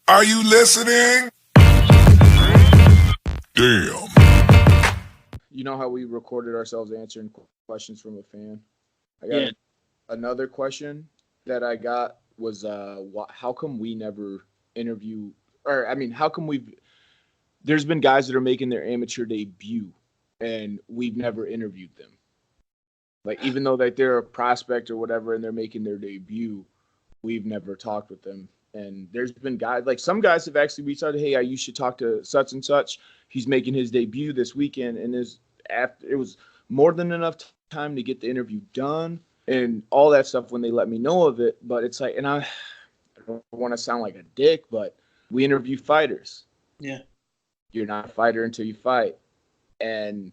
Are you listening? Damn. You know how we recorded ourselves answering questions from a fan? I got Yeah. another question that I got was how come we never interview, or I mean, how come there's been guys that are making their amateur debut and we've never interviewed them. Like, even though that they're a prospect or whatever and they're making their debut, we've never talked with them. And there's been guys, like some guys have actually reached out, hey, you should talk to such and such. He's making his debut this weekend, and it was more than enough time to get the interview done and all that stuff when they let me know of it. But it's like, and I don't want to sound like a dick, but we interview fighters. Yeah. You're not a fighter until you fight. And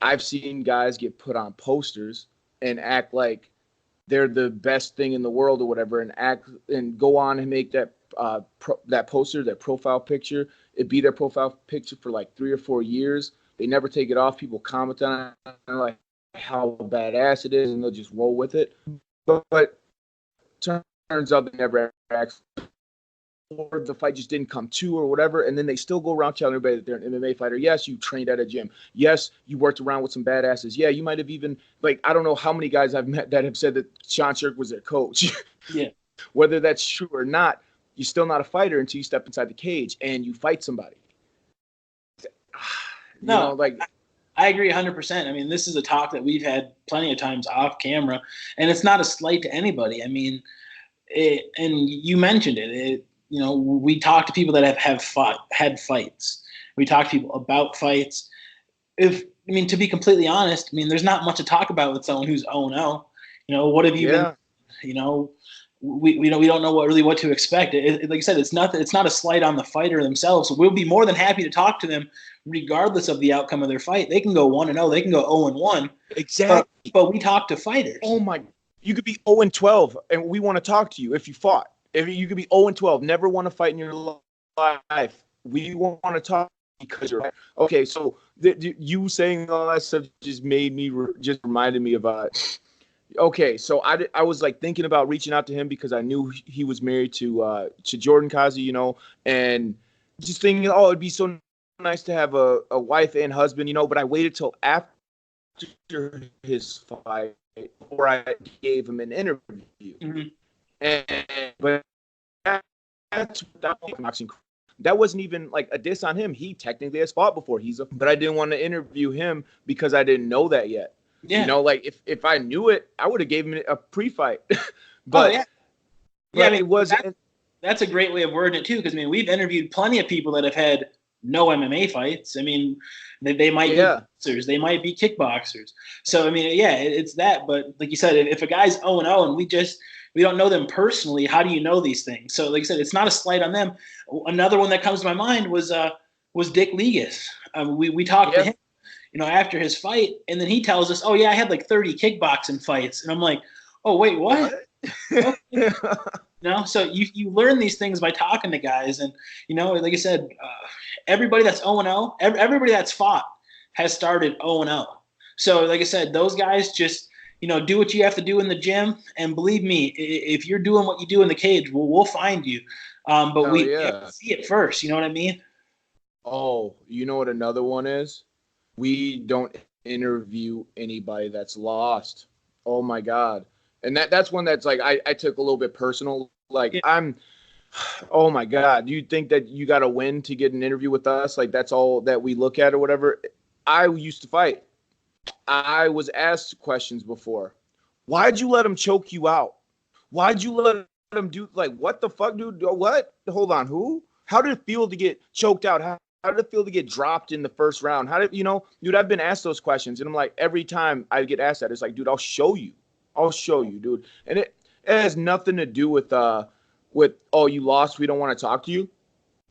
I've seen guys get put on posters and act like they're the best thing in the world or whatever, and act and go on and make that that poster, that profile picture, it be their profile picture for like 3 or 4 years. They never take it off. People comment on it, like how badass it is, and they'll just roll with it. But turns out they never actually, or the fight just didn't come to or whatever, and then they still go around telling everybody that they're an MMA fighter. Yes, you trained at a gym. Yes, you worked around with some badasses. Yeah, you might have even, like, I don't know how many guys I've met that have said that Sean Sherk was their coach. Yeah. Whether that's true or not, you're still not a fighter until you step inside the cage and you fight somebody. I agree 100%. I mean, this is a talk that we've had plenty of times off camera, and it's not a slight to anybody. I mean, and you mentioned it. We talk to people that have had fights. We talk to people about fights. To be completely honest, I mean, there's not much to talk about with someone who's 0-0. What have you been? We don't know what to expect. Like I said, it's not a slight on the fighter themselves. So we'll be more than happy to talk to them regardless of the outcome of their fight. They can go 1-0. They can go 0-1. Exactly. But we talk to fighters. Oh my! You could be 0-12, and we want to talk to you if you fought. If you could be 0-12, never want to fight in your life. We want to talk because you're okay. So you saying all that stuff just made me just reminded me of okay, so I was like thinking about reaching out to him because I knew he was married to Jordan Kazi, and just thinking, oh, it'd be so nice to have a wife and husband, but I waited till after his fight before I gave him an interview. Mm-hmm. But that wasn't even like a diss on him. He technically has fought before. But I didn't want to interview him because I didn't know that yet. Yeah. Like if I knew it, I would have gave him a pre-fight. But I mean, it wasn't. That's a great way of wording it too, because I mean, we've interviewed plenty of people that have had no MMA fights. I mean, they might be boxers, they might be kickboxers. So I mean, it's that. But like you said, if a guy's 0-0 and we don't know them personally, how do you know these things? So like I said, it's not a slight on them. Another one that comes to my mind was Dick Ligas. We talked to him, after his fight, and then he tells us, oh yeah, I had like 30 kickboxing fights, and I'm like, oh wait, what? So you learn these things by talking to guys, and like I said, everybody that's 0-0, everybody that's fought has started 0-0. So like I said, those guys just do what you have to do in the gym, and believe me, if you're doing what you do in the cage, we'll find you. But we have to see it first. You know what I mean? Oh, you know what another one is? We don't interview anybody that's lost. Oh my God. And that's one that's like I took a little bit personal. Like oh my God, do you think that you got to win to get an interview with us? Like that's all that we look at or whatever. I used to fight. I was asked questions before. Why'd you let him choke you out? Why'd you let him do, like, what the fuck, dude? What? Hold on, who? How did it feel to get choked out? How did it feel to get dropped in the first round? How did, dude, I've been asked those questions, and I'm like, every time I get asked that, it's like, dude, I'll show you, dude. And it has nothing to do with oh, you lost, we don't want to talk to you.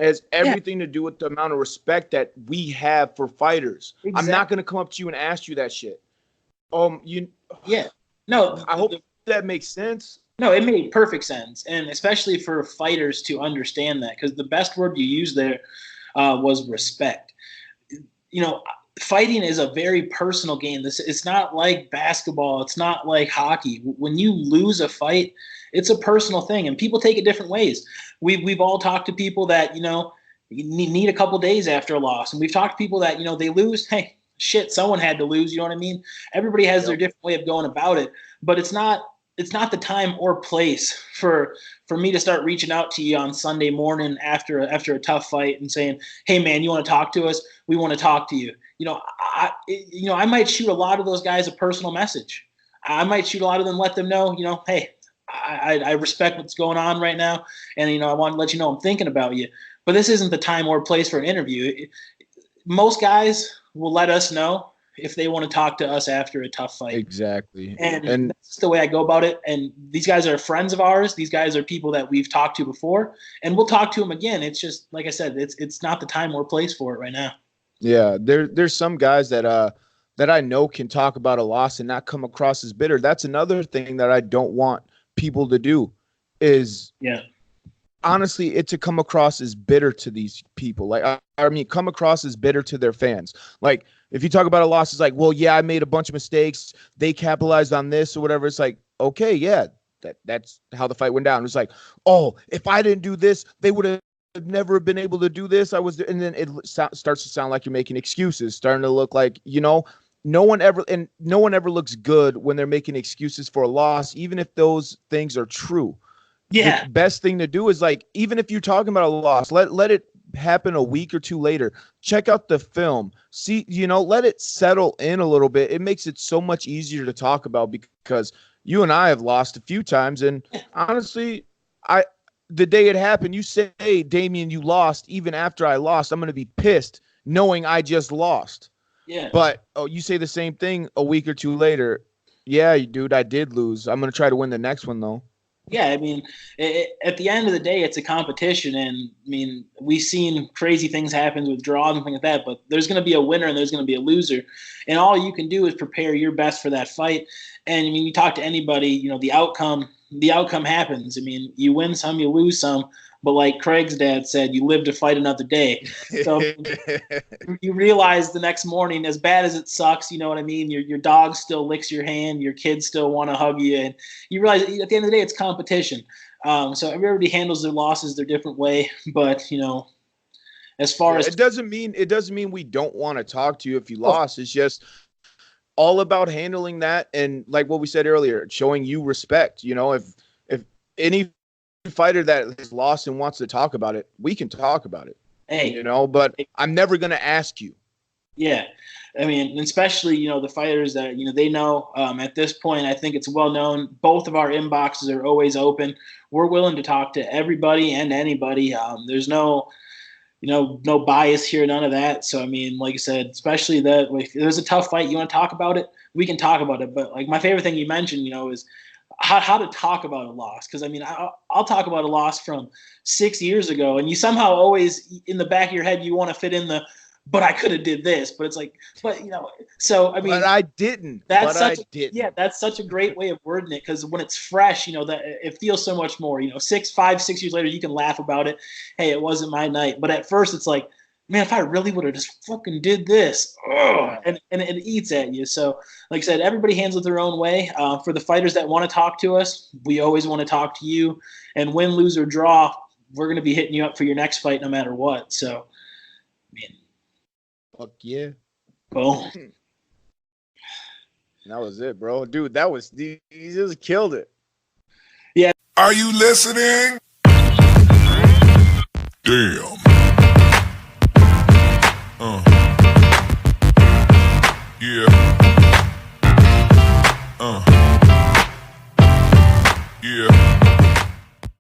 It has everything to do with the amount of respect that we have for fighters. Exactly. I'm not going to come up to you and ask you that shit. No, I hope that makes sense. No, it made perfect sense, and especially for fighters to understand that, because the best word you used there was respect. fighting is a very personal game. It's not like basketball. It's not like hockey. When you lose a fight, it's a personal thing, and people take it different ways. We've all talked to people that, you know, need a couple days after a loss, and we've talked to people that, you know, they lose. Hey, shit, someone had to lose. You know what I mean? Everybody has their different way of going about it, but it's not the time or place for me to start reaching out to you on Sunday morning after a tough fight and saying, "Hey man, you want to talk to us? We want to talk to you." You know, I might shoot a lot of those guys a personal message. I might shoot a lot of them, let them know, you know, hey, I respect what's going on right now, and you know, I want to let you know I'm thinking about you. But this isn't the time or place for an interview. Most guys will let us know if they want to talk to us after a tough fight. Exactly. And that's the way I go about it. And these guys are friends of ours. These guys are people that we've talked to before, and we'll talk to them again. It's just, like I said, it's not the time or place for it right now. Yeah, there's some guys that I know can talk about a loss and not come across as bitter. That's another thing that I don't want people to do is, honestly, it to come across as bitter to these people. Like, I mean, come across as bitter to their fans. Like, if you talk about a loss, it's like, well, yeah, I made a bunch of mistakes. They capitalized on this or whatever. It's like, okay, yeah, that's how the fight went down. It's like, oh, if I didn't do this, they would have never been able to do this. And then it starts to sound like you're making excuses, starting to look like, you know, no one ever looks good when they're making excuses for a loss, even if those things are true. Yeah. The best thing to do is, like, even if you're talking about a loss, let it happen a week or two later. Check out the film. See, you know, let it settle in a little bit. It makes it so much easier to talk about, because you and I have lost a few times, and honestly, the day it happened, you say, Damian, you lost. Even after I lost, I'm going to be pissed knowing I just lost. Yeah. But you say the same thing a week or two later. Yeah, dude, I did lose. I'm going to try to win the next one, though. Yeah, I mean, at the end of the day, it's a competition, and I mean, we've seen crazy things happen with draws and things like that, but there's going to be a winner and there's going to be a loser, and all you can do is prepare your best for that fight. And I mean, you talk to anybody, you know, the outcome happens. I mean, you win some, you lose some, but like Craig's dad said, you live to fight another day. So you realize the next morning, as bad as it sucks, you know what I mean? Your dog still licks your hand, your kids still want to hug you, and you realize at the end of the day, it's competition. So everybody handles their losses their different way, but you know, as far as it doesn't mean we don't want to talk to you if you lost. It's just all about handling that, and like what we said earlier, showing you respect. You know, if any fighter that has lost and wants to talk about it, we can talk about it. Hey, you know, but I'm never going to ask you. Yeah. I mean, especially, you know, the fighters that, you know, they know at this point, I think it's well known. Both of our inboxes are always open. We're willing to talk to everybody and anybody. There's no bias here, none of that. So, I mean, like I said, especially that if there's a tough fight, you want to talk about it, we can talk about it. But like my favorite thing you mentioned, you know, is how to talk about a loss. Because I mean, I'll talk about a loss from 6 years ago, and you somehow always in the back of your head you want to fit in but I could have did this, but it's like, but you know, so I mean, but I didn't. Yeah, that's such a great way of wording it, because when it's fresh, you know, that it feels so much more. You know, 5, 6 years later, you can laugh about it. Hey, it wasn't my night. But at first, it's like, man, if I really would have just fucking did this, and it eats at you. So, like I said, everybody handles it their own way. For the fighters that want to talk to us, we always want to talk to you. And win, lose, or draw, we're going to be hitting you up for your next fight no matter what. So, I mean, fuck yeah. Boom. That was it, bro. Dude, he just killed it. Yeah. Are you listening? Damn. Yeah. Yeah.